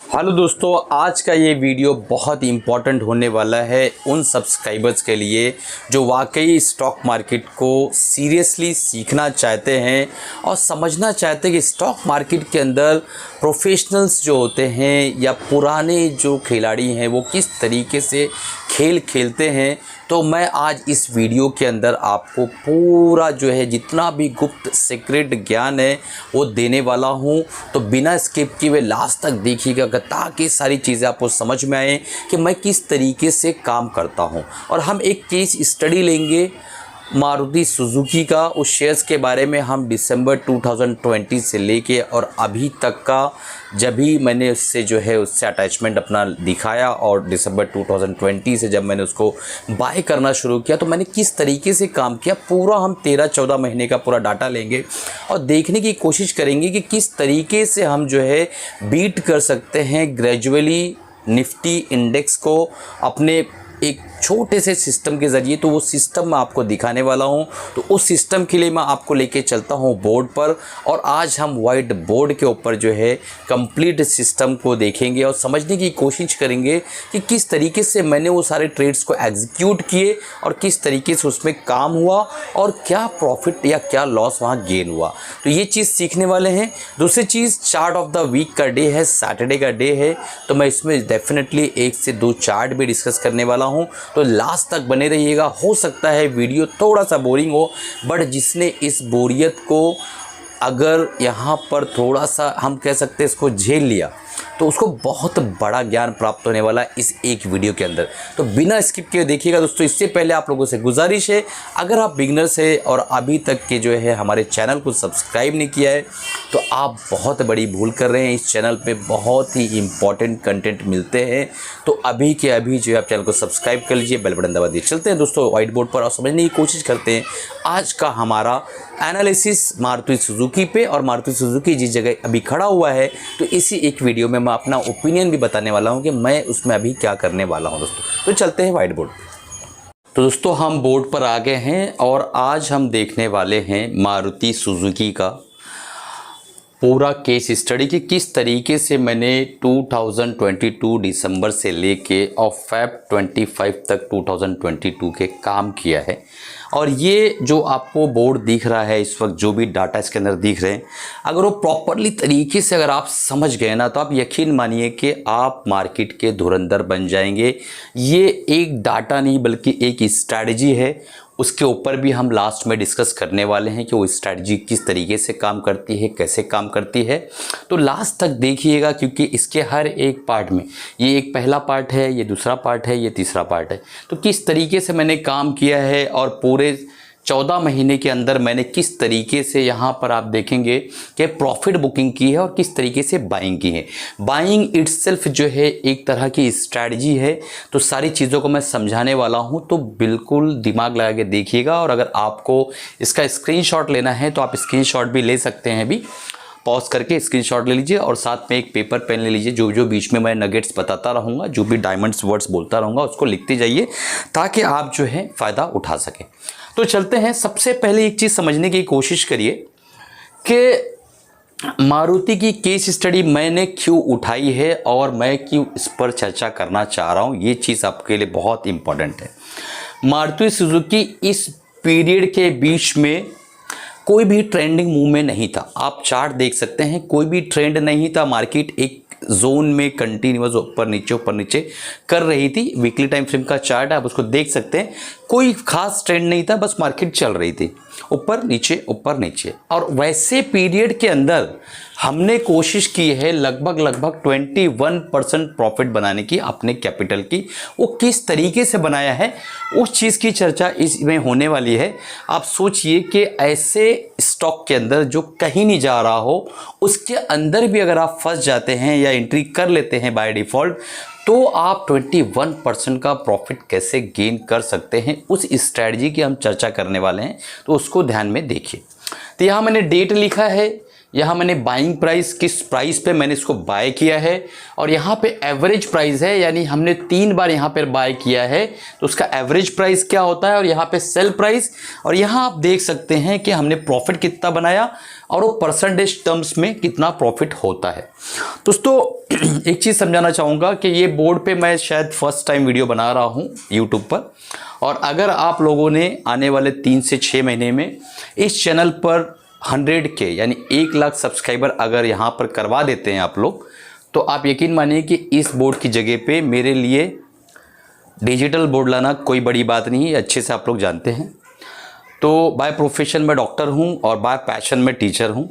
Hello दोस्तों, आज का ये वीडियो बहुत इम्पॉर्टेंट होने वाला है उन सब्सक्राइबर्स के लिए जो वाकई स्टॉक मार्केट को सीरियसली सीखना चाहते हैं और समझना चाहते हैं कि स्टॉक मार्केट के अंदर प्रोफेशनल्स जो होते हैं या पुराने जो खिलाड़ी हैं वो किस तरीके से खेल खेलते हैं। तो मैं आज इस वीडियो के अंदर आपको पूरा जो है जितना भी गुप्त सीक्रेट ज्ञान है वो देने वाला हूं। तो बिना स्किप किए हुए लास्ट तक देखिएगा ताकि सारी चीज़ें आपको समझ में आए कि मैं किस तरीके से काम करता हूं। और हम एक केस स्टडी लेंगे मारुति सुजुकी का। उस शेयर्स के बारे में हम दिसंबर 2020 से लेके और अभी तक का जब भी मैंने उससे अटैचमेंट अपना दिखाया और दिसंबर 2020 से जब मैंने उसको बाय करना शुरू किया तो मैंने किस तरीके से काम किया पूरा हम 13-14 महीने का पूरा डाटा लेंगे और देखने की कोशिश करेंगे कि किस तरीके से हम बीट कर सकते हैं ग्रेजुअली निफ्टी इंडेक्स को अपने एक छोटे से सिस्टम के ज़रिए। तो वो सिस्टम मैं आपको दिखाने वाला हूँ। तो उस सिस्टम के लिए मैं आपको लेके चलता हूँ बोर्ड पर और आज हम वाइट बोर्ड के ऊपर कंप्लीट सिस्टम को देखेंगे और समझने की कोशिश करेंगे कि किस तरीके से मैंने वो सारे ट्रेड्स को एग्जीक्यूट किए और किस तरीके से उसमें काम हुआ और क्या प्रॉफिट या क्या लॉस वहाँ गेन हुआ। तो ये चीज़ सीखने वाले हैं। दूसरी चीज़ चार्ट ऑफ द वीक का डे है, सैटरडे का डे है, तो मैं इसमें डेफिनेटली 1 से 2 चार्ट भी डिस्कस करने वाला हूँ। तो लास्ट तक बने रहिएगा। हो सकता है वीडियो थोड़ा सा बोरिंग हो, बट जिसने इस बोरियत को अगर यहाँ पर थोड़ा सा हम कह सकते हैं इसको झेल लिया तो उसको बहुत बड़ा ज्ञान प्राप्त होने वाला है इस एक वीडियो के अंदर। तो बिना स्किप किए देखिएगा दोस्तों। इससे पहले आप लोगों से गुजारिश है, अगर आप बिगनर्स है और अभी तक के हमारे चैनल को सब्सक्राइब नहीं किया है तो आप बहुत बड़ी भूल कर रहे हैं। इस चैनल पे बहुत ही इंपॉर्टेंट कंटेंट मिलते हैं। तो अभी के अभी आप चैनल को सब्सक्राइब कर लीजिए, बेल बटन दबा दीजिए। चलते हैं दोस्तों व्हाइट बोर्ड पर और समझने की कोशिश करते हैं आज का हमारा एनालिसिस मारुति सुजुकी पे। और मारुति सुजुकी जिस जगह अभी खड़ा हुआ है तो इसी एक वीडियो में मैं अपना ओपिनियन भी बताने वाला हूं कि मैं उसमें अभी क्या करने वाला हूं दोस्तों। तो चलते हैं व्हाइट बोर्ड। तो दोस्तों हम बोर्ड पर आ गए हैं और आज हम देखने वाले हैं मारुति सुजुकी का पूरा केस स्टडी कि किस तरीके से मैंने 2022 दिसंबर से लेके और फेब 25 तक 2022 के काम किया है। और ये जो आपको बोर्ड दिख रहा है इस वक्त, जो भी डाटा इसके अंदर दिख रहे हैं, अगर वो प्रॉपरली तरीके से अगर आप समझ गए ना तो आप यकीन मानिए कि आप मार्केट के धुरंधर बन जाएंगे। ये एक डाटा नहीं बल्कि एक स्ट्रैटेजी है। उसके ऊपर भी हम लास्ट में डिस्कस करने वाले हैं कि वो स्ट्रैटेजी किस तरीके से काम करती है, कैसे काम करती है। तो लास्ट तक देखिएगा क्योंकि इसके हर एक पार्ट में, ये एक पहला पार्ट है, ये दूसरा पार्ट है, ये तीसरा पार्ट है, तो किस तरीके से मैंने काम किया है और पूरे 14 महीने के अंदर मैंने किस तरीके से यहाँ पर आप देखेंगे कि प्रॉफिट बुकिंग की है और किस तरीके से बाइंग की है। बाइंग इट्सेल्फ एक तरह की स्ट्रैटेजी है। तो सारी चीज़ों को मैं समझाने वाला हूँ, तो बिल्कुल दिमाग लगा के देखिएगा। और अगर आपको इसका स्क्रीनशॉट लेना है तो आप स्क्रीनशॉट भी ले सकते हैं। भी पॉज करके स्क्रीनशॉट ले लीजिए और साथ में एक पेपर पेन ले लीजिए। जो जो बीच में मैं नगेट्स बताता रहूँगा, जो भी डायमंड्स वर्ड्स बोलता रहूँगा उसको लिखते जाइए ताकि आप फ़ायदा उठा सकें। तो चलते हैं। सबसे पहले एक चीज़ समझने की कोशिश करिए कि मारुति की केस स्टडी मैंने क्यों उठाई है और मैं क्यों इस पर चर्चा करना चाह रहा हूँ। ये चीज़ आपके लिए बहुत इम्पोर्टेंट है। मारुति सुजुकी इस पीरियड के बीच में कोई भी ट्रेंडिंग मूव में नहीं था। आप चार्ट देख सकते हैं, कोई भी ट्रेंड नहीं था। मार्केट एक जोन में कंटिन्यूअस ऊपर नीचे कर रही थी। वीकली टाइम फ्रेम का चार्ट है, आप उसको देख सकते हैं। कोई खास ट्रेंड नहीं था, बस मार्केट चल रही थी ऊपर नीचे। और वैसे पीरियड के अंदर हमने कोशिश की है लगभग 21% प्रॉफिट बनाने की अपने कैपिटल की। वो किस तरीके से बनाया है उस चीज़ की चर्चा इसमें होने वाली है। आप सोचिए कि ऐसे स्टॉक के अंदर जो कहीं नहीं जा रहा हो उसके अंदर भी अगर आप फंस जाते हैं या एंट्री कर लेते हैं बाय डिफ़ॉल्ट तो आप 21% का प्रॉफिट कैसे गेन कर सकते हैं, उस स्ट्रैटेजी की हम चर्चा करने वाले हैं। तो उसको ध्यान में देखिए। तो यहाँ मैंने डेट लिखा है यहाँ मैंने बाइंग प्राइस, किस प्राइस पे मैंने इसको बाय किया है, और यहाँ पे एवरेज प्राइस है, यानी हमने 3 बार यहाँ पर बाय किया है तो उसका एवरेज प्राइस क्या होता है, और यहाँ पे सेल प्राइस, और यहाँ आप देख सकते हैं कि हमने प्रॉफिट कितना बनाया और वो परसेंटेज टर्म्स में कितना प्रॉफिट होता है। दोस्तों एक चीज़ समझाना चाहूँगा कि ये बोर्ड पे मैं शायद फर्स्ट टाइम वीडियो बना रहा हूँ यूट्यूब पर, और अगर आप लोगों ने आने वाले 3 से 6 महीने में इस चैनल पर 100K यानी 1 लाख सब्सक्राइबर अगर यहाँ पर करवा देते हैं आप लोग, तो आप यकीन मानिए कि इस बोर्ड की जगह पे मेरे लिए डिजिटल बोर्ड लाना कोई बड़ी बात नहीं है, अच्छे से आप लोग जानते हैं। तो बाय प्रोफेशन में डॉक्टर हूँ और बाय पैशन में टीचर हूँ।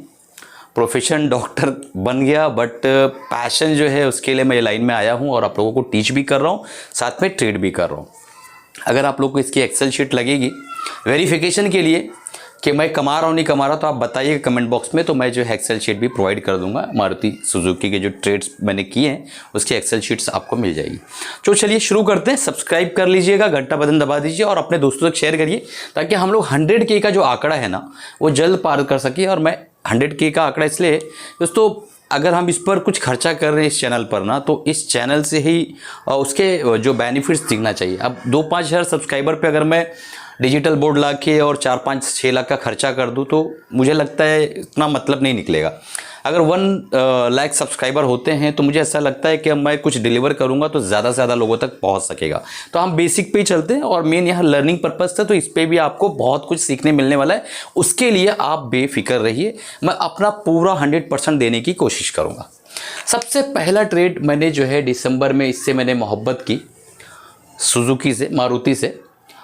प्रोफेशन डॉक्टर बन गया, बट पैशन जो है उसके लिए मैं लाइन में आया हूँ और आप लोगों को टीच भी कर रहा हूँ, साथ में ट्रेड भी कर रहा हूँ। अगर आप लोग को इसकी एक्सेल शीट लगेगी वेरिफिकेशन के लिए कि मैं कमा रहा हूँ नहीं कमा रहा, तो आप बताइए कमेंट बॉक्स में, तो मैं जो है एक्सेल शीट भी प्रोवाइड कर दूंगा। मारुति सुजुकी के जो ट्रेड्स मैंने किए हैं उसकी एक्सेल शीट्स आपको मिल जाएगी। तो चलिए शुरू करते हैं। सब्सक्राइब कर लीजिएगा, घंटा बटन दबा दीजिए और अपने दोस्तों तक शेयर करिए, ताकि हम लोग 100K का जो आंकड़ा है ना वो जल्द पार कर सके। और मैं 100K का आंकड़ा इसलिए दोस्तों, अगर हम इस पर कुछ खर्चा कर रहे हैं इस चैनल पर ना, तो इस चैनल से ही उसके जो बेनिफिट्स दिखना चाहिए। अब 2-5 हज़ार सब्सक्राइबर पे अगर मैं डिजिटल बोर्ड ला के और 4-5-6 लाख का खर्चा कर दूं, तो मुझे लगता है इतना मतलब नहीं निकलेगा। अगर 1 लाख सब्सक्राइबर होते हैं तो मुझे ऐसा लगता है कि मैं कुछ डिलीवर करूंगा तो ज़्यादा से ज़्यादा लोगों तक पहुंच सकेगा। तो हम बेसिक पे ही चलते हैं, और मेन यहाँ लर्निंग पर्पज़ था, तो इस पर भी आपको बहुत कुछ सीखने मिलने वाला है। उसके लिए आप बेफिक्र रहिए, मैं अपना पूरा 100% देने की कोशिश करूँगा। सबसे पहला ट्रेड मैंने जो है दिसंबर में, इससे मैंने मोहब्बत की सुजुकी से, मारुति से,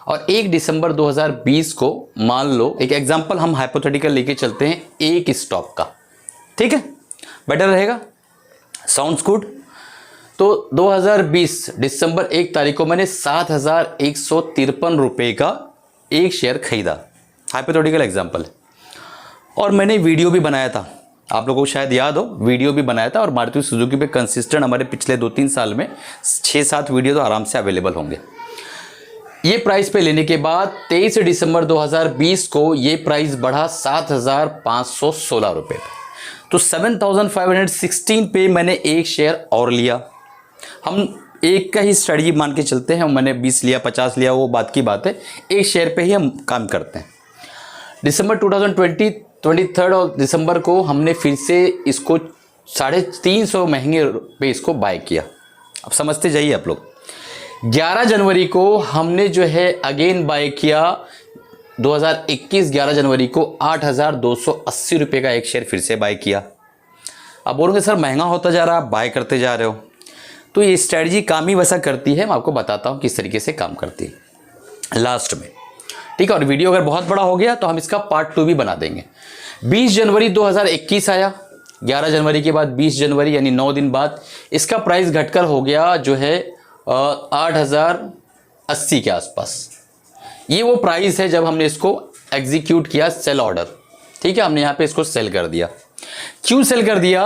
और 1 दिसंबर 2020 को मान लो, एक एग्जांपल हम हाइपोथेटिकल लेके चलते हैं एक स्टॉक का, ठीक है, बेटर रहेगा, साउंड्स गुड। तो 2020 दिसंबर 1 तारीख को मैंने 7,153 रुपये का एक शेयर खरीदा, हाइपोथेटिकल एग्जांपल है, और मैंने वीडियो भी बनाया था, आप लोगों को शायद याद हो, वीडियो भी बनाया था। और मारुति सुजुकी पे कंसिस्टेंट हमारे पिछले 2-3 साल में 6-7 वीडियो तो आराम से अवेलेबल होंगे। ये प्राइस पे लेने के बाद 23 दिसंबर 2020 को ये प्राइस बढ़ा 7,516 रुपये, तो 7,516 पे मैंने एक शेयर और लिया। हम एक का ही स्ट्रेटजी मान के चलते हैं, मैंने 20 लिया 50 लिया वो बात की बात है, एक शेयर पे ही हम काम करते हैं। दिसंबर 2020 23 दिसंबर को हमने फिर से इसको 350 महंगे पे इसको बाय किया। अब समझते जाइए आप लोग। 11 जनवरी को हमने जो है अगेन बाय किया, 2021 11 जनवरी को 8,280 रुपये का एक शेयर फिर से बाय किया। अब बोलोगे सर महंगा होता जा रहा, आप बाय करते जा रहे हो, तो ये स्ट्रेटजी काम ही वैसा करती है। मैं आपको बताता हूँ किस तरीके से काम करती है लास्ट में, ठीक है। और वीडियो अगर बहुत बड़ा हो गया तो हम इसका पार्ट 2 भी बना देंगे। 20 जनवरी 2021 आया, 11 जनवरी के बाद 20 जनवरी यानी 9 दिन बाद इसका प्राइस घटकर हो गया जो है 8,080 के आसपास। ये वो प्राइस है जब हमने इसको एग्जीक्यूट किया सेल ऑर्डर, ठीक है, हमने यहाँ पे इसको सेल कर दिया। क्यों सेल कर दिया?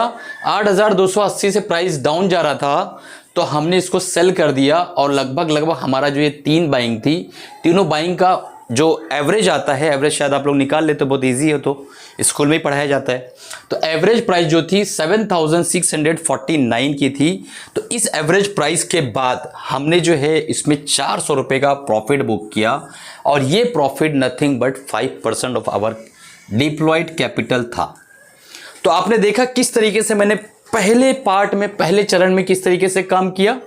8,280 से प्राइस डाउन जा रहा था, तो हमने इसको सेल कर दिया, और लगभग हमारा जो ये 3 बाइंग थी, तीनों बाइंग का जो एवरेज आता है, एवरेज शायद आप लोग निकाल लेते, बहुत इजी है, तो स्कूल में ही पढ़ाया जाता है। तो एवरेज प्राइस जो थी 7,649 की थी। तो इस एवरेज प्राइस के बाद हमने जो है इसमें 400 रुपये का प्रॉफिट बुक किया, और ये profit nothing but 5% of our deployed capital था। तो आपने देखा किस तरीके से मैंने पहले पार्ट में, पहले चरण में किस तरीके से काम किया।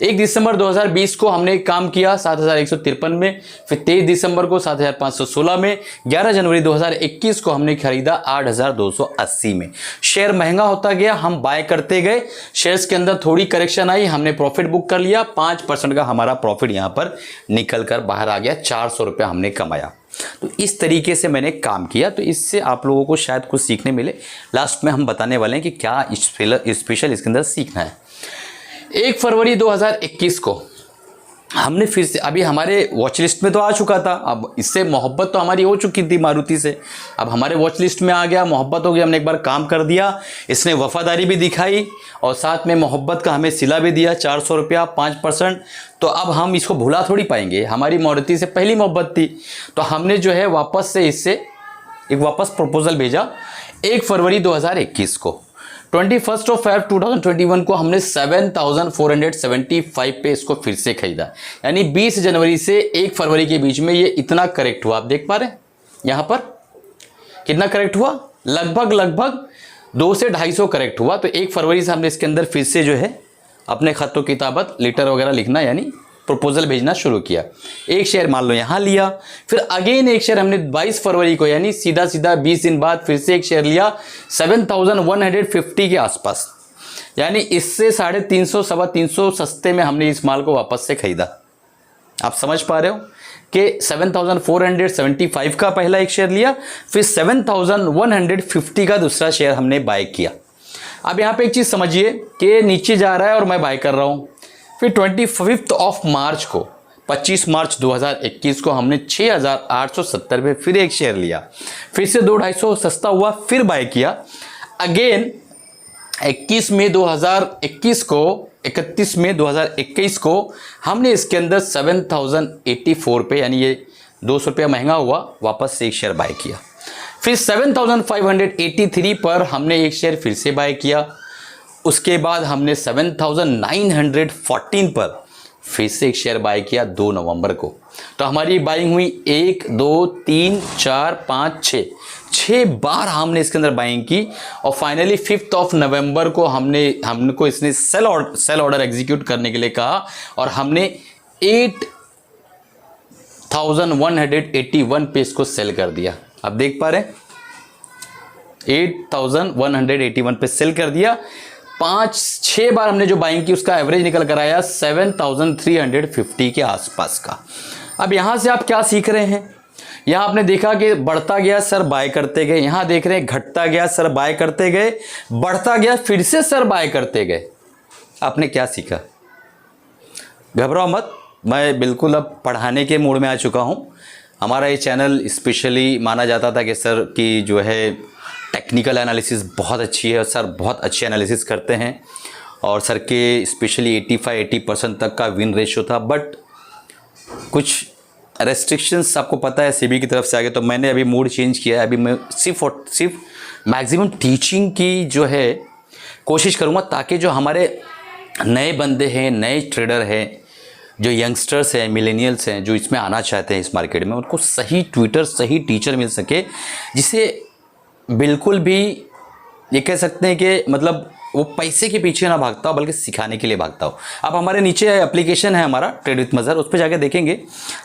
1 दिसंबर 2020 को हमने काम किया 7,153 में, फिर 23 दिसंबर को 7,516 में, 11 जनवरी 2021 को हमने खरीदा 8,280 में। शेयर महंगा होता गया, हम बाय करते गए, शेयर्स के अंदर थोड़ी करेक्शन आई, हमने प्रॉफिट बुक कर लिया, 5% का हमारा प्रॉफिट यहाँ पर निकल कर बाहर आ गया, 400 रुपये हमने कमाया। तो इस तरीके से मैंने काम किया। तो इससे आप लोगों को शायद कुछ सीखने मिले। लास्ट में हम बताने वाले हैं कि क्या स्पेशल इसके अंदर सीखना है। 1 फरवरी 2021 को हमने फिर से, अभी हमारे वॉच लिस्ट में तो आ चुका था, अब इससे मोहब्बत तो हमारी हो चुकी थी मारुति से, अब हमारे वॉच लिस्ट में आ गया, मोहब्बत हो गया, हमने एक बार काम कर दिया, इसने वफादारी भी दिखाई, और साथ में मोहब्बत का हमें सिला भी दिया 400 रुपया 5%। तो अब हम इसको भुला थोड़ी पाएंगे, हमारी मारुति से पहली मोहब्बत थी। तो हमने जो है वापस से इससे एक वापस प्रपोजल भेजा 1 फरवरी 2021 को 21 ऑफ फेब 2021 को हमने 7475 पे इसको फिर से खरीदा। यानी 20 जनवरी से 1 फरवरी के बीच में ये इतना करेक्ट हुआ। आप देख पा रहे हैं यहाँ पर कितना करेक्ट हुआ, लगभग 200 से 250 करेक्ट हुआ। तो 1 फरवरी से हमने इसके अंदर फिर से जो है अपने खत्तो किताबत लेटर वगैरह लिखना यानी प्रपोजल भेजना शुरू किया। एक शेयर मान लो यहाँ लिया, फिर अगेन एक शेयर हमने 22 फरवरी को यानी सीधा 20 दिन बाद फिर से एक शेयर लिया 7150 के आसपास। यानी इससे 350 325 सस्ते में हमने इस माल को वापस से खरीदा। आप समझ पा रहे हो कि 7475 का पहला एक शेयर लिया, फिर 7150 का दूसरा शेयर हमने बाय किया। अब यहाँ पे एक चीज़ समझिए कि नीचे जा रहा है और मैं बाय कर रहा हूँ। फिर 25 ऑफ मार्च को 25 मार्च 2021 को हमने 6870 पे फिर एक शेयर लिया, फिर से 2-250 सस्ता हुआ, फिर बाय किया। अगेन 31 मई 2021 को हमने इसके अंदर 7084 पे यानी ये 200 रुपया महंगा हुआ, वापस से एक शेयर बाय किया। फिर 7583 पर हमने एक शेयर फिर से बाय किया। उसके बाद हमने 7914 पर फिर से एक शेयर बाय किया 2 नवंबर को। तो हमारी बाइंग हुई 1 2 3 4 5 6 बार हमने इसके अंदर बाइंग की। और फाइनली 5 ऑफ नवंबर को हमको इसने सेल ऑर्डर एग्जीक्यूट करने के लिए कहा और हमने 8181 पे इसको सेल कर दिया। आप देख पा रहे हैं 8181 पे सेल कर दिया। 5-6 बार हमने जो बाइंग की उसका एवरेज निकल कर आया 7350 के आसपास का। अब यहाँ से आप क्या सीख रहे हैं, यहाँ आपने देखा कि बढ़ता गया सर बाय करते गए, यहाँ देख रहे हैं घटता गया सर बाय करते गए, बढ़ता गया फिर से सर बाय करते गए। आपने क्या सीखा? घबराओ मत, मैं बिल्कुल अब पढ़ाने के मूड में आ चुका हूँ। हमारा ये चैनल स्पेशली माना जाता था कि सर की जो है टेक्निकल एनालिसिस बहुत अच्छी है और सर बहुत अच्छे एनालिसिस करते हैं और सर के स्पेशली 85-80% तक का विन रेशियो था। बट कुछ रेस्ट्रिक्शंस आपको पता है सेबी की तरफ से आगे, तो मैंने अभी मूड चेंज किया है। अभी मैं सिर्फ और सिर्फ मैक्सिमम टीचिंग की जो है कोशिश करूँगा ताकि जो हमारे नए बंदे हैं, नए ट्रेडर हैं, जो यंगस्टर्स हैं, मिलेनियल्स हैं, जो इसमें आना चाहते हैं इस मार्केट में, उनको सही ट्विटर सही टीचर मिल सके जिसे बिल्कुल भी ये कह सकते हैं कि मतलब वो पैसे के पीछे ना भागता हो बल्कि सिखाने के लिए भागता हो। अब हमारे नीचे एप्लीकेशन है हमारा ट्रेड विथ मज़हर, उस पर जाके देखेंगे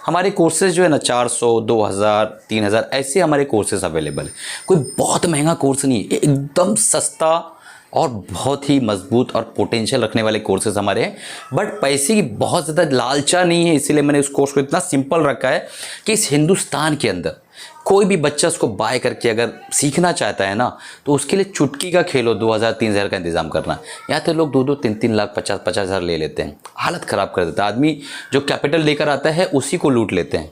हमारे कोर्सेज जो है ना 400 2000 3000 ऐसे हमारे कोर्सेज अवेलेबल है। कोई बहुत महंगा कोर्स नहीं है, एकदम सस्ता और बहुत ही मजबूत और पोटेंशियल रखने वाले कोर्सेज हमारे हैं। बट पैसे की बहुत ज़्यादा लालचा नहीं है, इसीलिए मैंने उस कोर्स को इतना सिंपल रखा है कि इस हिंदुस्तान के अंदर कोई भी बच्चा उसको बाय करके अगर सीखना चाहता है ना तो उसके लिए चुटकी का खेल हो 2000-3000 का इंतजाम करना। यहाँ तो लोग 2-2 3-3 लाख 50-50 हज़ार ले लेते हैं, हालत ख़राब कर देता है। आदमी जो कैपिटल लेकर आता है उसी को लूट लेते हैं।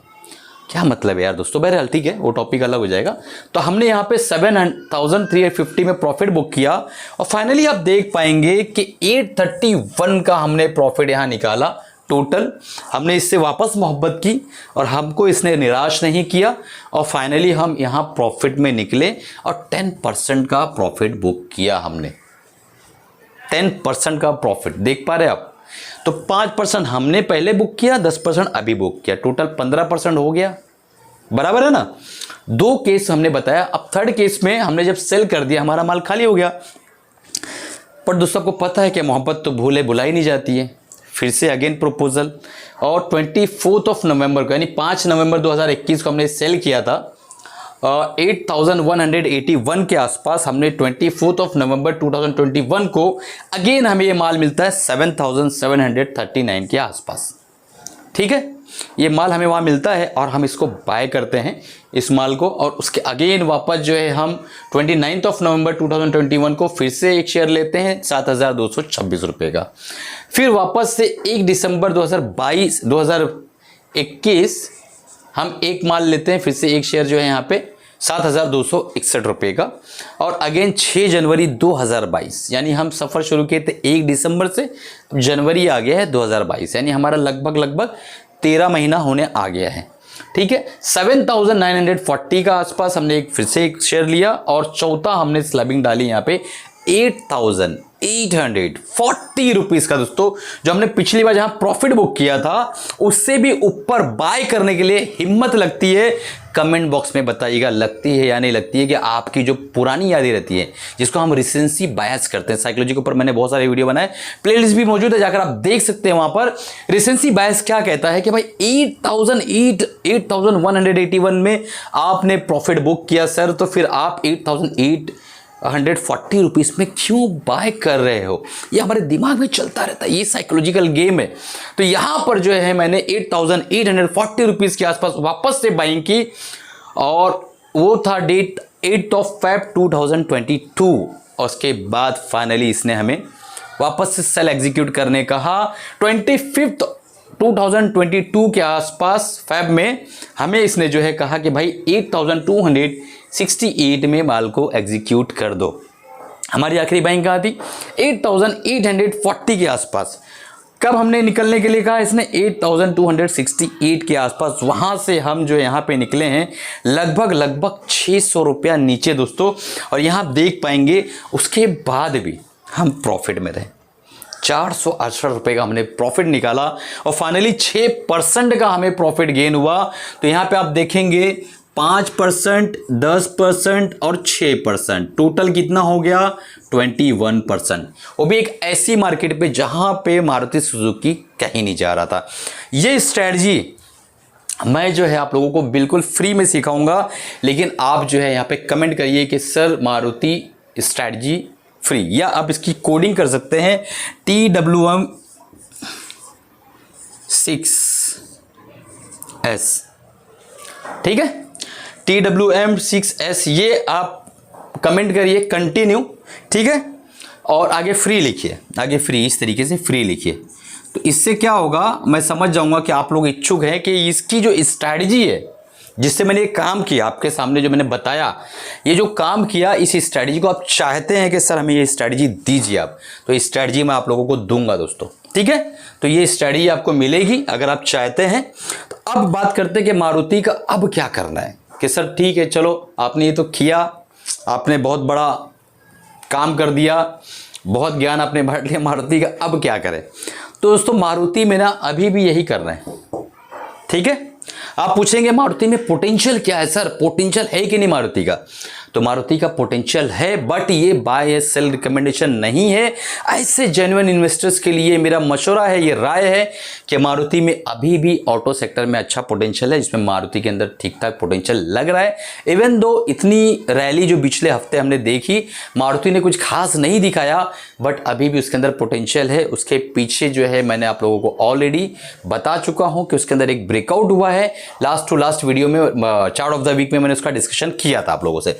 क्या मतलब है यार दोस्तों? बहरहाल ठीक है, वो टॉपिक अलग हो जाएगा। तो हमने यहाँ पे 7350 में प्रॉफिट बुक किया और फाइनली आप देख पाएंगे कि 831 का हमने प्रॉफिट यहाँ निकाला टोटल। हमने इससे वापस मोहब्बत की और हमको इसने निराश नहीं किया और फाइनली हम यहाँ प्रॉफिट में निकले और 10% का प्रॉफिट बुक किया हमने। 10% का प्रॉफिट देख पा रहे आप? तो 5% हमने पहले बुक किया, 10% अभी बुक किया, टोटल 15% हो गया। बराबर है ना? 2 केस हमने बताया। अब थर्ड केस में हमने जब सेल कर दिया हमारा माल खाली हो गया। पर दोस्तों को पता है कि मोहब्बत तो भूले भुलाई नहीं जाती है। फिर से अगेन प्रपोजल और 24 ऑफ नवंबर को यानी 5 नवंबर 2021 को हमने सेल किया था 8181 के आसपास। हमने 24 ऑफ नवंबर 2021 को अगेन हमें ये माल मिलता है 7739 के आसपास। ठीक है, ये माल हमें वहाँ मिलता है और हम इसको बाय करते हैं इस माल को और उसके अगेन वापस जो है हम 29 ऑफ नवंबर 2021 को फिर से एक शेयर लेते हैं 7226 रुपये का। फिर वापस से 1 दिसंबर 2021 हम एक माल लेते हैं, फिर से एक शेयर जो है यहाँ पे 7261 रुपये का। और अगेन 6 जनवरी 2022 यानी हम सफ़र शुरू किए थे 1 दिसंबर से, जनवरी आ गया है 2022 यानी हमारा लगभग 13 महीना होने आ गया है। ठीक है। 7,940 का आसपास हमने फिर से एक शेयर लिया और चौथा हमने स्लैबिंग डाली यहाँ पे 8,840 रुपीज़ का दोस्तों, जो हमने पिछली बार जहां प्रॉफिट बुक किया था उससे भी ऊपर बाय करने के लिए हिम्मत लगती है? कमेंट बॉक्स में बताइएगा, लगती है या नहीं लगती है कि आपकी जो पुरानी यादें रहती है, जिसको हम रिसेंसी बायस करते हैं, साइकोलॉजी के ऊपर मैंने बहुत सारे वीडियो बनाए, प्लेलिस्ट भी मौजूद है, जाकर आप देख सकते हैं। वहां पर रिसेंसी बायस क्या कहता है कि भाई 8,181 में आपने प्रॉफिट बुक किया सर, तो फिर आप 8,840 रुपीज़ में क्यों बाय कर रहे हो? ये हमारे दिमाग में चलता रहता है, ये साइकोलॉजिकल गेम है। तो यहां पर जो है मैंने 8,840 रुपीज़ के आसपास वापस से बाइंग की और वो था डेट 8 Feb 2022। और उसके बाद फाइनली इसने हमें वापस से सेल एग्जीक्यूट करने कहा 25 2022 के आसपास फैब में हमें इसने जो है कहा कि भाई 8,268 में माल को एग्जीक्यूट कर दो। हमारी आखिरी बाइंग कहाँ थी? 8,840 के आसपास। कब हमने निकलने के लिए कहा इसने? 8,268 के आसपास। वहां से हम जो यहाँ पे निकले हैं लगभग 600 रुपया नीचे दोस्तों। और यहाँ देख पाएंगे उसके बाद भी हम प्रॉफिट में रहे, 468 रुपये का हमने प्रॉफिट निकाला और फाइनली 6% का हमें प्रॉफिट गेन हुआ। तो यहाँ पे आप देखेंगे 5%, 10% और 6%, टोटल कितना हो गया? 21%। वो भी एक ऐसी मार्केट पे जहां पे मारुति सुजुकी कहीं नहीं जा रहा था। ये स्ट्रेटजी मैं जो है आप लोगों को बिल्कुल फ्री में सिखाऊंगा, लेकिन आप जो है यहाँ पे कमेंट करिए कि सर मारुति स्ट्रेटजी फ्री, या आप इसकी कोडिंग कर सकते हैं TWM 6S, ठीक है, TWM 6S। ये आप कमेंट करिए कंटिन्यू, ठीक है, और आगे फ्री लिखिए, आगे फ्री, इस तरीके से फ्री लिखिए। तो इससे क्या होगा, मैं समझ जाऊंगा कि आप लोग इच्छुक हैं कि इसकी जो स्ट्रैटेजी है जिससे मैंने ये काम किया, आपके सामने जो मैंने बताया, ये जो काम किया, इस स्ट्रैटेजी को आप चाहते हैं कि सर हमें ये स्ट्रैटेजी दीजिए आप, तो इस स्ट्रैटेजी मैं आप लोगों को दूंगा दोस्तों, ठीक है। तो ये स्ट्रैटेजी आपको मिलेगी अगर आप चाहते हैं। तो अब बात करते हैं कि मारुति का अब क्या करना है, कि सर ठीक है चलो आपने ये तो किया, आपने बहुत बड़ा काम कर दिया, बहुत ज्ञान आपने बांट लिया मारुति का, अब क्या करें? तो दोस्तों मारुति में ना अभी भी यही कर रहे हैं, ठीक है। आप पूछेंगे मारुति में पोटेंशियल क्या है सर, पोटेंशियल है कि नहीं मारुति का? तो मारुति का पोटेंशियल है, बट ये बाय या सेल रिकमेंडेशन नहीं है। ऐसे जेन्युइन इन्वेस्टर्स के लिए मेरा मशवरा है, ये राय है कि मारुति में अभी भी ऑटो सेक्टर में अच्छा पोटेंशियल है, जिसमें मारुति के अंदर ठीक ठाक पोटेंशियल लग रहा है। इवन दो इतनी रैली जो पिछले हफ्ते हमने देखी, मारुति ने कुछ खास नहीं दिखाया, बट अभी भी उसके अंदर पोटेंशियल है। उसके पीछे जो है मैंने आप लोगों को ऑलरेडी बता चुका हूं कि उसके अंदर एक ब्रेकआउट हुआ है। लास्ट टू लास्ट वीडियो में, चार्ट ऑफ द वीक में मैंने उसका डिस्कशन किया था आप लोगों से।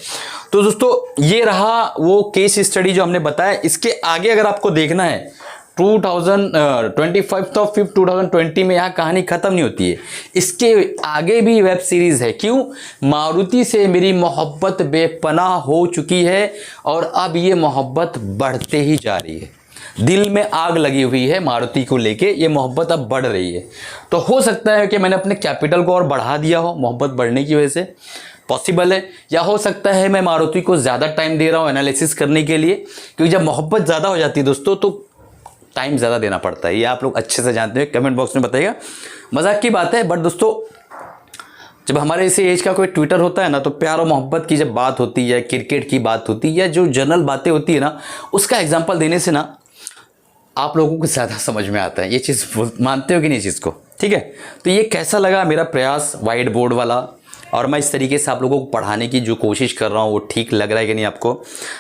तो दोस्तों ये रहा वो केस स्टडी जो हमने बताया। इसके आगे अगर आपको देखना है 2020 में यहाँ कहानी खत्म नहीं होती है, इसके आगे भी वेब सीरीज है। क्यों? मारुति से मेरी मोहब्बत बेपनाह हो चुकी है और अब ये मोहब्बत बढ़ते ही जा रही है। दिल में आग लगी हुई है मारुति को लेके, ये मोहब्बत अब बढ़ रही है। तो हो सकता है कि मैंने अपने कैपिटल को और बढ़ा दिया हो मोहब्बत बढ़ने की वजह से, पॉसिबल है। या हो सकता है मैं मारुति को ज़्यादा टाइम दे रहा हूँ एनालिसिस करने के लिए, क्योंकि जब मोहब्बत ज़्यादा हो जाती है दोस्तों तो टाइम ज़्यादा देना पड़ता है। ये आप लोग अच्छे से जानते हैं, कमेंट बॉक्स में बताइएगा। मजाक की बात है, बट दोस्तों जब हमारे इसी एज का कोई ट्विटर होता है ना, तो प्यार और मोहब्बत की जब बात होती है, क्रिकेट की बात होती है, या जो जनरल बातें होती है ना, उसका एग्जाम्पल देने से ना आप लोगों को ज़्यादा समझ में आता है। ये चीज़ मानते हो कि नहीं चीज़ को, ठीक है। तो ये कैसा लगा मेरा प्रयास वाइट बोर्ड वाला, और मैं इस तरीके से आप लोगों को पढ़ाने की जो कोशिश कर रहा हूँ वो ठीक लग रहा है कि नहीं आपको?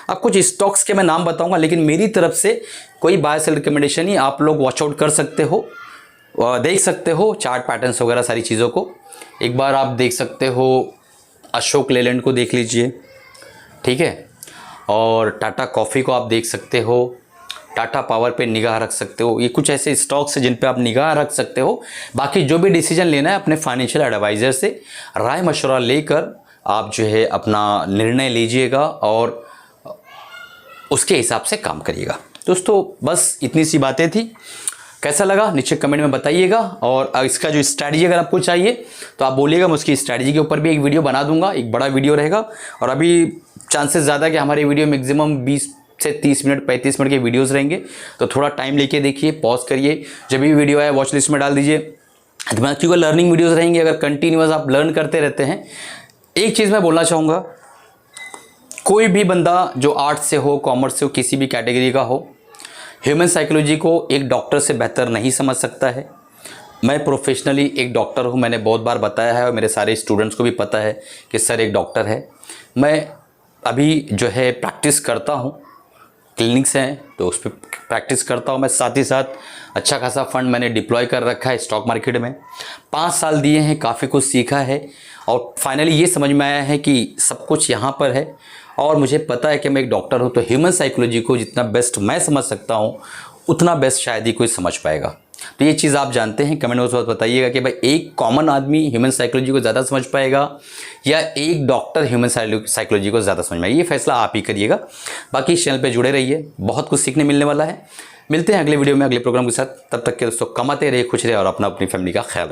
अब कुछ स्टॉक्स के मैं नाम बताऊंगा, लेकिन मेरी तरफ से कोई बाय सेल रिकमेंडेशन ही, आप लोग वॉच आउट कर सकते हो, देख सकते हो चार्ट पैटर्न्स वगैरह सारी चीज़ों को। एक बार आप देख सकते हो अशोक लेलैंड को देख लीजिए, ठीक है, और टाटा कॉफ़ी को आप देख सकते हो, टाटा पावर पे निगाह रख सकते हो। ये कुछ ऐसे स्टॉक्स हैं जिन पे आप निगाह रख सकते हो। बाकी जो भी डिसीजन लेना है अपने फाइनेंशियल एडवाइज़र से राय मशवरा लेकर आप जो है अपना निर्णय लीजिएगा और उसके हिसाब से काम करिएगा। दोस्तों बस इतनी सी बातें थी। कैसा लगा नीचे कमेंट में बताइएगा। और इसका जो स्ट्रैटेजी अगर आपको चाहिए तो आप बोलिएगा, मैं उसकी स्ट्रैटेजी के ऊपर भी एक वीडियो बना दूंगा, एक बड़ा वीडियो रहेगा। और अभी चांसेस ज़्यादा कि हमारी वीडियो मैक्सिमम 20 से 30 मिनट 35 मिनट के वीडियोस रहेंगे, तो थोड़ा टाइम लेके देखिए, पॉज करिए, जब भी वीडियो आए वॉच लिस्ट में डाल दीजिए। क्योंकि लर्निंग वीडियोस रहेंगे, अगर कंटिन्यूअस आप लर्न करते रहते हैं। एक चीज़ मैं बोलना चाहूँगा, कोई भी बंदा जो आर्ट्स से हो, कॉमर्स से हो, किसी भी कैटेगरी का हो, ह्यूमन साइकोलॉजी को एक डॉक्टर से बेहतर नहीं समझ सकता है। मैं प्रोफेशनली एक डॉक्टर हूँ, मैंने बहुत बार बताया है और मेरे सारे स्टूडेंट्स को भी पता है कि सर एक डॉक्टर है। मैं अभी जो है प्रैक्टिस करता हूँ, क्लिनिक्स हैं तो उस पर प्रैक्टिस करता हूँ मैं, साथ ही साथ अच्छा खासा फंड मैंने डिप्लॉय कर रखा है स्टॉक मार्केट में। 5 साल दिए हैं, काफ़ी कुछ सीखा है और फाइनली ये समझ में आया है कि सब कुछ यहाँ पर है। और मुझे पता है कि मैं एक डॉक्टर हूँ, तो ह्यूमन साइकोलॉजी को जितना बेस्ट मैं समझ सकता हूँ उतना बेस्ट शायद ही कोई समझ पाएगा। तो ये चीज़ आप जानते हैं, कमेंट में बताइएगा कि भाई एक कॉमन आदमी ह्यूमन साइकोलॉजी को ज़्यादा समझ पाएगा या एक डॉक्टर ह्यूमन साइकोलॉजी को ज़्यादा समझ पाएगा। ये फैसला आप ही करिएगा। बाकी इस चैनल पे जुड़े रहिए, बहुत कुछ सीखने मिलने वाला है। मिलते हैं अगले वीडियो में, अगले प्रोग्राम के साथ। तब तक के दोस्तों कमाते रहिए, खुश रहिए और अपनी फैमिली का ख्याल रखिए।